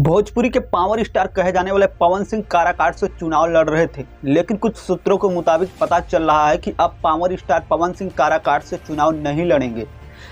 भोजपुरी के power star कहे जाने वाले पवन सिंह काराकाट से चुनाव लड़ रहे थे, लेकिन कुछ सूत्रों के मुताबिक पता चल रहा है कि अब पावर स्टार पवन सिंह काराकाट से चुनाव नहीं लड़ेंगे।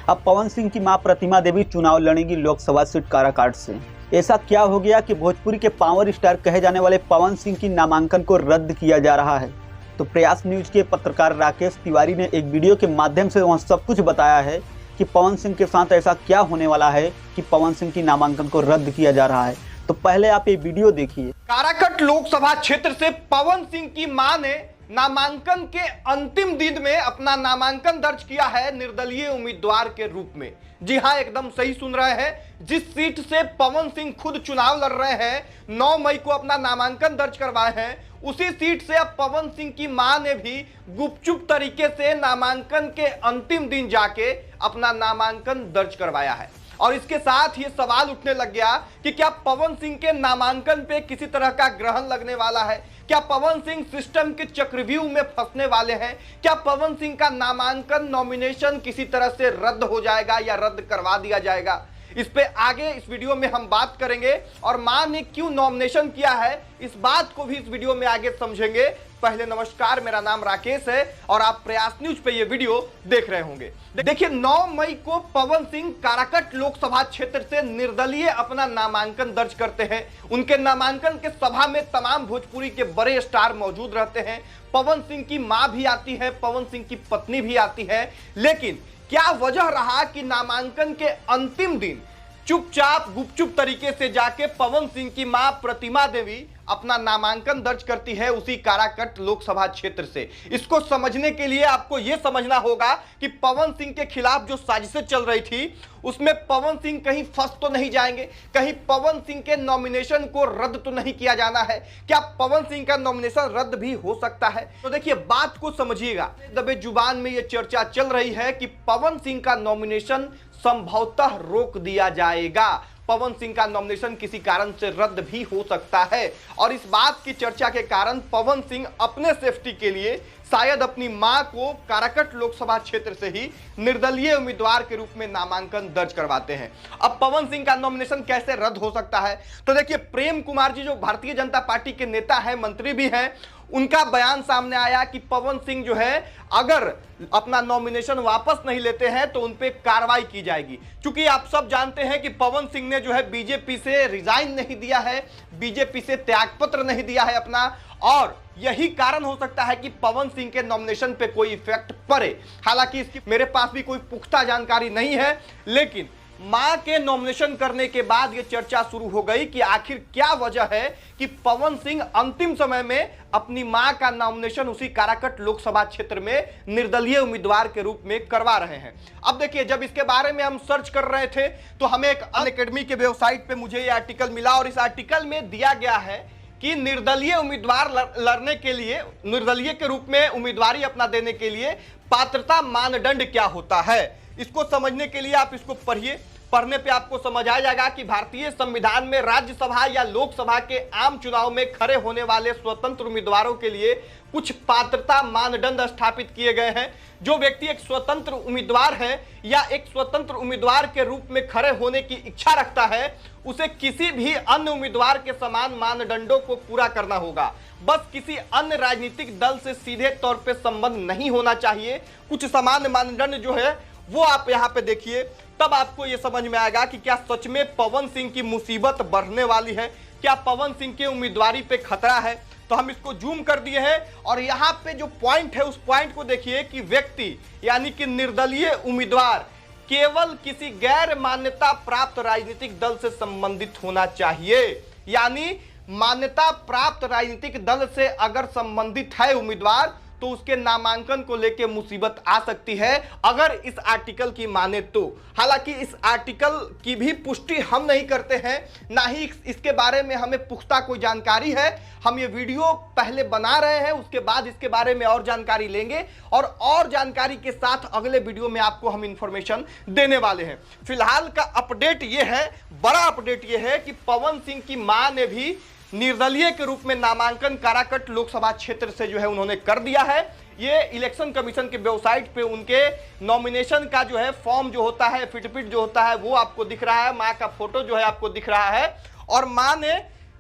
अब पवन सिंह की मां प्रतिमा देवी चुनाव लड़ेंगी लोकसभा सीट काराकाट से। ऐसा क्या हो गया कि भोजपुरी के पावर स्टार कहे जाने वाले पवन सिंह की नामांकन को रद्द किया जा रहा है? तो प्रयास न्यूज के पत्रकार राकेश तिवारी ने एक वीडियो के माध्यम से वहाँ सब कुछ बताया है कि पवन सिंह के साथ ऐसा क्या होने वाला है कि पवन सिंह की नामांकन को रद्द किया जा रहा है। तो पहले आप ये वीडियो देखिए। काराकट लोकसभा क्षेत्र से पवन सिंह की मां ने नामांकन के अंतिम दिन में अपना नामांकन दर्ज किया है निर्दलीय उम्मीदवार के रूप में। जी हां, एकदम सही सुन रहे हैं। जिस सीट से पवन सिंह खुद चुनाव लड़ रहे हैं, 9 मई को अपना नामांकन दर्ज करवाए हैं, उसी सीट से अब पवन सिंह की मां ने भी गुपचुप तरीके से नामांकन के अंतिम दिन जाके अपना नामांकन दर्ज करवाया है। और इसके साथ ये सवाल उठने लग गया कि क्या पवन सिंह के नामांकन पे किसी तरह का ग्रहण लगने वाला है? क्या पवन सिंह सिस्टम के चक्रव्यूह में फंसने वाले हैं? क्या पवन सिंह का नामांकन नॉमिनेशन किसी तरह से रद्द हो जाएगा या रद्द करवा दिया जाएगा? इस पे आगे इस वीडियो में हम बात करेंगे और मां ने क्यों नॉमिनेशन किया है, इस बात को भी इस वीडियो में आगे समझेंगे। पहले नमस्कार, मेरा नाम राकेश है और आप प्रयास न्यूज पे ये वीडियो देख रहे होंगे। देखिए, 9 मई को पवन सिंह काराकट लोकसभा क्षेत्र से निर्दलीय अपना नामांकन दर्ज करते हैं। उनके नामांकन के सभा में तमाम भोजपुरी के बड़े स्टार मौजूद रहते हैं। पवन सिंह की मां भी आती है, पवन सिंह की पत्नी भी आती है। लेकिन क्या वजह रहा कि नामांकन के अंतिम दिन चुपचाप गुपचुप तरीके से जाके पवन सिंह की मां प्रतिमा देवी अपना नामांकन दर्ज करती है उसी काराकट लोकसभा क्षेत्र से? इसको समझने के लिए आपको यह समझना होगा कि पवन सिंह के खिलाफ जो साजिशें चल रही थी उसमें पवन सिंह कहीं फंस तो नहीं जाएंगे, कहीं पवन सिंह के नॉमिनेशन को रद्द तो नहीं किया जाना है? क्या पवन सिंह का नॉमिनेशन रद्द भी हो सकता है? तो देखिए, बात को समझिएगा। दबे जुबान में यह चर्चा चल रही है कि पवन सिंह का नॉमिनेशन संभवतः रोक दिया जाएगा। पवन सिंह का नॉमिनेशन किसी कारण से रद्द भी हो सकता है और इस बात की चर्चा के कारण पवन सिंह अपने सेफ्टी के लिए शायद अपनी मां को काराकट लोकसभा क्षेत्र से ही निर्दलीय उम्मीदवार के रूप में नामांकन दर्ज करवाते हैं। अब पवन सिंह का नॉमिनेशन कैसे रद्द हो सकता है? तो देखिए, प्रेम कुमार जी जो भारतीय जनता पार्टी के नेता हैं, मंत्री भी हैं, उनका बयान सामने आया कि पवन सिंह जो है अगर अपना नॉमिनेशन वापस नहीं लेते हैं तो उन पे कार्रवाई की जाएगी। क्योंकि आप सब जानते हैं कि पवन सिंह ने जो है बीजेपी से रिजाइन नहीं दिया है, बीजेपी से त्यागपत्र नहीं दिया है अपना, और यही कारण हो सकता है कि पवन सिंह के नॉमिनेशन पे कोई इफेक्ट पड़े। हालांकि इसकी मेरे पास भी कोई पुख्ता जानकारी नहीं है, लेकिन मां के नॉमिनेशन करने के बाद यह चर्चा शुरू हो गई कि आखिर क्या वजह है कि पवन सिंह अंतिम समय में अपनी मां का नॉमिनेशन उसी काराकट लोकसभा क्षेत्र में निर्दलीय उम्मीदवार के रूप में करवा रहे हैं। अब देखिए, जब इसके बारे में हम सर्च कर रहे थे तो हमें एक अनअकैडमी के वेबसाइट पे मुझे यह आर्टिकल मिला और इस आर्टिकल में दिया गया है कि निर्दलीय उम्मीदवार लड़ने के लिए, निर्दलीय के रूप में उम्मीदवारी अपना देने के लिए पात्रता मानदंड क्या होता है। इसको समझने के लिए आप इसको पढ़िए। पढ़ने पे आपको समझ आ जाएगा कि भारतीय संविधान में राज्यसभा या लोकसभा के आम चुनाव में खड़े होने वाले स्वतंत्र उम्मीदवारों के लिए कुछ पात्रता मानदंड स्थापित किए गए हैं। जो व्यक्ति एक स्वतंत्र उम्मीदवार है या एक स्वतंत्र उम्मीदवार के रूप में खड़े होने की इच्छा रखता है, उसे किसी भी अन्य उम्मीदवार के समान मानदंडों को पूरा करना होगा। बस किसी अन्य राजनीतिक दल से सीधे तौर पर संबंध नहीं होना चाहिए। कुछ सामान्य मानदंड जो है वो आप यहाँ पे देखिए, तब आपको ये समझ में आएगा कि क्या सच में पवन सिंह की मुसीबत बढ़ने वाली है, क्या पवन सिंह के उम्मीदवारी पे खतरा है। तो हम इसको जूम कर दिए हैं और यहाँ पे जो पॉइंट है उस पॉइंट को देखिए कि व्यक्ति यानी कि निर्दलीय उम्मीदवार केवल किसी गैर मान्यता प्राप्त राजनीतिक दल से संबंधित होना चाहिए। यानी मान्यता प्राप्त राजनीतिक दल से अगर संबंधित है उम्मीदवार तो उसके नामांकन को लेकर मुसीबत आ सकती है, अगर इस आर्टिकल की माने तो। हालांकि इस आर्टिकल की भी पुष्टि हम नहीं करते हैं, ना ही इसके बारे में हमें पुख्ता कोई जानकारी है। हम ये वीडियो पहले बना रहे हैं, उसके बाद इसके बारे में और जानकारी लेंगे और जानकारी के साथ अगले वीडियो में आपको हम इंफॉर्मेशन देने वाले हैं। फिलहाल का अपडेट ये है, बड़ा अपडेट ये है कि पवन सिंह की मां ने भी निर्दलीय के रूप में नामांकन काराकट लोकसभा क्षेत्र से जो है उन्होंने कर दिया है। ये इलेक्शन कमीशन के वेबसाइट पे उनके नॉमिनेशन का जो है फॉर्म जो होता है, फिटपिट जो होता है वो आपको दिख रहा है, मां का फोटो जो है आपको दिख रहा है और मां ने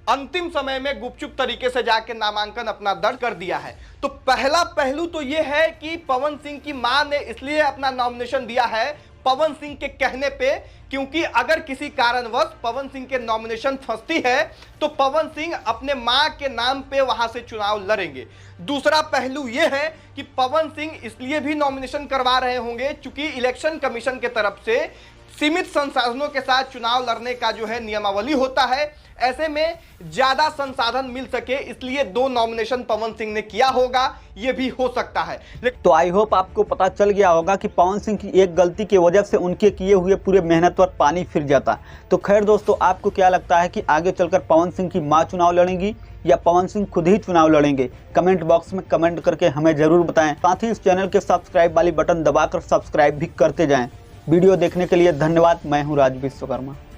अंतिम समय में गुपचुप तरीके से जाके नामांकन अपना दर्ज कर दिया है। तो पहला पहलू तो यह है कि पवन सिंह की मां ने इसलिए अपना नॉमिनेशन दिया है पवन सिंह के कहने पे, क्योंकि अगर किसी कारणवश पवन सिंह के नॉमिनेशन फंसती है तो पवन सिंह अपने मां के नाम पे वहां से चुनाव लड़ेंगे। दूसरा पहलू यह है कि पवन सिंह इसलिए भी नॉमिनेशन करवा रहे होंगे क्योंकि इलेक्शन कमीशन के तरफ से सीमित संसाधनों के साथ चुनाव लड़ने का जो है नियमावली होता है, ऐसे में ज्यादा संसाधन मिल सके इसलिए 2 नॉमिनेशन पवन सिंह ने किया होगा, यह भी हो सकता है। तो आई होप आपको पता चल गया होगा कि पवन सिंह की एक गलती की वजह से उनके किए हुए पूरे मेहनत पर पानी फिर जाता। तो खैर दोस्तों, आपको क्या लगता है कि आगे चलकर पवन सिंह की मां चुनाव लड़ेंगी या पवन सिंह खुद ही चुनाव लड़ेंगे? कमेंट बॉक्स में कमेंट करके हमें जरूर बताएं। साथ ही इस चैनल के सब्सक्राइब वाली बटन दबाकर सब्सक्राइब भी करते जाएं। वीडियो देखने के लिए धन्यवाद। मैं हूं राज विश्वकर्मा।